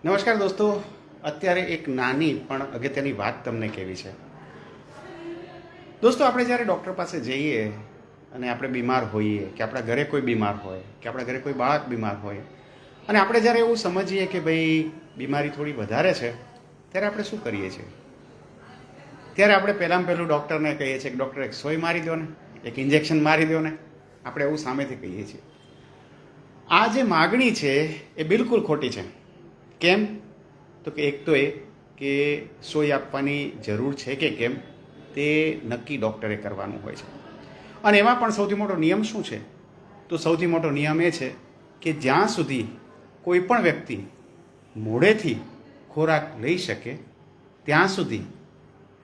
નમસ્કાર દોસ્તો, અત્યારે એક નાની પણ અગત્યની વાત તમને કહેવી છે. દોસ્તો, આપણે જ્યારે ડૉક્ટર પાસે જઈએ અને આપણે બીમાર હોઈએ, કે આપણા ઘરે કોઈ બીમાર હોય, કે આપણા ઘરે કોઈ બાળક બીમાર હોય, અને આપણે જ્યારે એવું સમજીએ કે ભાઈ બીમારી થોડી વધારે છે, ત્યારે આપણે શું કરીએ છીએ? ત્યારે આપણે પહેલું ડૉક્ટરને કહીએ છીએ કે ડૉક્ટર એક સોય મારી દો ને, એક ઇન્જેક્શન મારી દો ને. આપણે એવું સામેથી કહીએ છીએ. આ જે માગણી છે એ બિલકુલ ખોટી છે. કેમ? તો કે એક તો એ કે સોય આપવાની જરૂર છે કે કેમ તે નક્કી ડૉક્ટરે કરવાનું હોય છે. અને એમાં પણ સૌથી મોટો નિયમ શું છે? તો સૌથી મોટો નિયમ એ છે કે જ્યાં સુધી કોઈ પણ વ્યક્તિ મોઢેથી ખોરાક લઈ શકે ત્યાં સુધી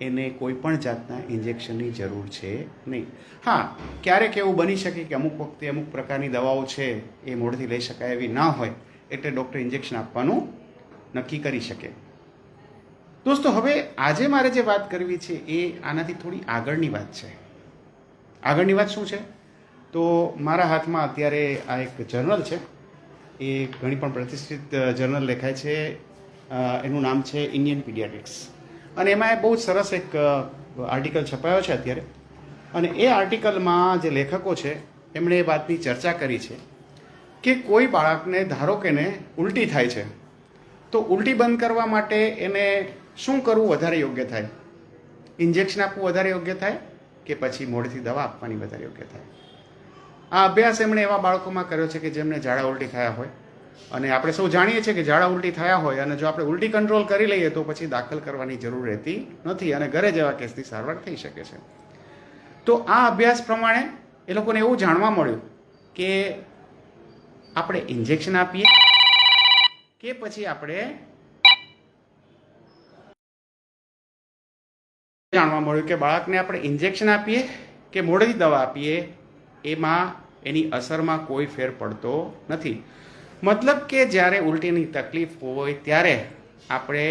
એને કોઈ પણ જાતના ઇન્જેક્શનની જરૂર છે નહીં. હા, ક્યારેક એવું બની શકે કે અમુક વખતે અમુક પ્રકારની દવાઓ છે એ મોઢેથી લઈ શકાય એવી ના હોય, એટલે ડૉક્ટર ઇન્જેક્શન આપવાનું નક્કી કરી શકે. દોસ્તો, હવે આજે મારે જે વાત કરવી છે એ આનાથી થોડી આગળની વાત છે. આગળની વાત શું છે? તો મારા હાથમાં અત્યારે આ એક જર્નલ છે. એ ઘણી પણ પ્રતિષ્ઠિત જર્નલ લેખાય છે. એનું નામ છે ઇન્ડિયન પીડિયાટ્રિક્સ. અને એમાં બહુ જ સરસ એક આર્ટિકલ છપાયો છે અત્યારે. અને એ આર્ટિકલમાં જે લેખકો છે એમણે એ વાતની ચર્ચા કરી છે કે કોઈ બાળકને ધારો કે ને ઉલટી થાય છે, તો ઉલટી બંધ કરવા માટે એને શું કરવું વધારે યોગ્ય થાય? ઇન્જેક્શન આપવું વધારે યોગ્ય થાય કે પછી મોઢેથી દવા આપવાની વધારે યોગ્ય થાય? આ અભ્યાસ એમણે એવા બાળકોમાં કર્યો છે કે જેમને ઝાડા ઉલટી થયા હોય. અને આપણે સૌ જાણીએ છીએ કે ઝાડા ઉલટી થયા હોય અને જો આપણે ઉલટી કંટ્રોલ કરી લઈએ તો પછી દાખલ કરવાની જરૂર રહેતી નથી અને ઘરે જેવા કેસની સારવાર થઈ શકે છે. તો આ અભ્યાસ પ્રમાણે એ લોકોને એવું જાણવા મળ્યું કે આપણે ઇન્જેક્શન આપીએ કે પછી આપણે જાણવા મળ્યું કે બાળકને આપણે ઇન્જેક્શન આપીએ કે મોઢેથી દવા આપીએ, એમાં એની અસરમાં કોઈ ફેર પડતો નથી. મતલબ કે જ્યારે ઉલટીની તકલીફ હોય ત્યારે આપણે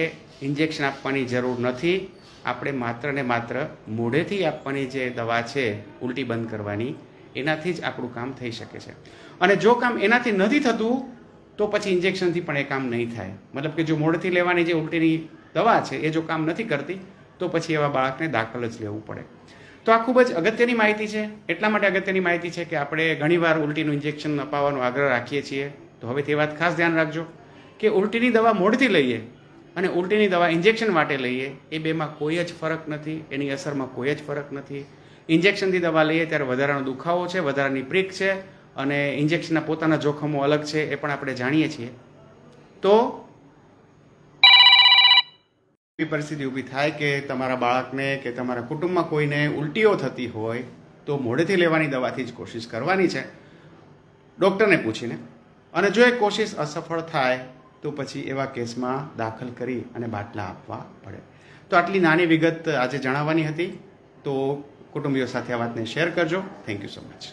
ઇન્જેક્શન આપવાની જરૂર નથી. આપણે માત્ર ને માત્ર મોઢેથી આપવાની જે દવા છે ઉલટી બંધ કરવાની, એનાથી જ આપણું કામ થઈ શકે છે. અને જો કામ એનાથી નથી થતું તો પછી ઇન્જેક્શનથી પણ એ કામ નહીં થાય. મતલબ કે જો મોઢેથી લેવાની જે ઉલટીની દવા છે એ જો કામ નથી કરતી તો પછી એવા બાળકને દાખલ જ લેવું પડે. તો આ ખૂબ જ અગત્યની માહિતી છે. એટલા માટે અગત્યની માહિતી છે કે આપણે ઘણીવાર ઉલટીનું ઇન્જેક્શન અપાવવાનો આગ્રહ રાખીએ છીએ. તો હવે તે વાત ખાસ ધ્યાન રાખજો કે ઉલટીની દવા મોઢેથી લઈએ અને ઉલટીની દવા ઇન્જેક્શન માટે લઈએ, એ બેમાં કોઈ જ ફરક નથી. એની અસરમાં કોઈ જ ફરક નથી. ઇન્જેક્શનથી દવા લઈએ ત્યારે વધારાનો દુખાવો છે, વધારાની પ્રીક છે અને ઇન્જેક્શનના પોતાના જોખમો અલગ છે, એ પણ આપણે જાણીએ છીએ. તો એવી પરિસ્થિતિ ઊભી થાય કે તમારા બાળકને કે તમારા કુટુંબમાં કોઈને ઉલટીઓ થતી હોય તો મોઢેથી લેવાની દવાથી જ કોશિશ કરવાની છે, ડૉક્ટરને પૂછીને. અને જો એ કોશિશ અસફળ થાય તો પછી એવા કેસમાં દાખલ કરી અને બાટલા આપવા પડે. તો આટલી નાની વિગત આજે જણાવવાની હતી. તો કુટુંબીઓ સાથે આ વાતને શેર કરજો. Thank you so much.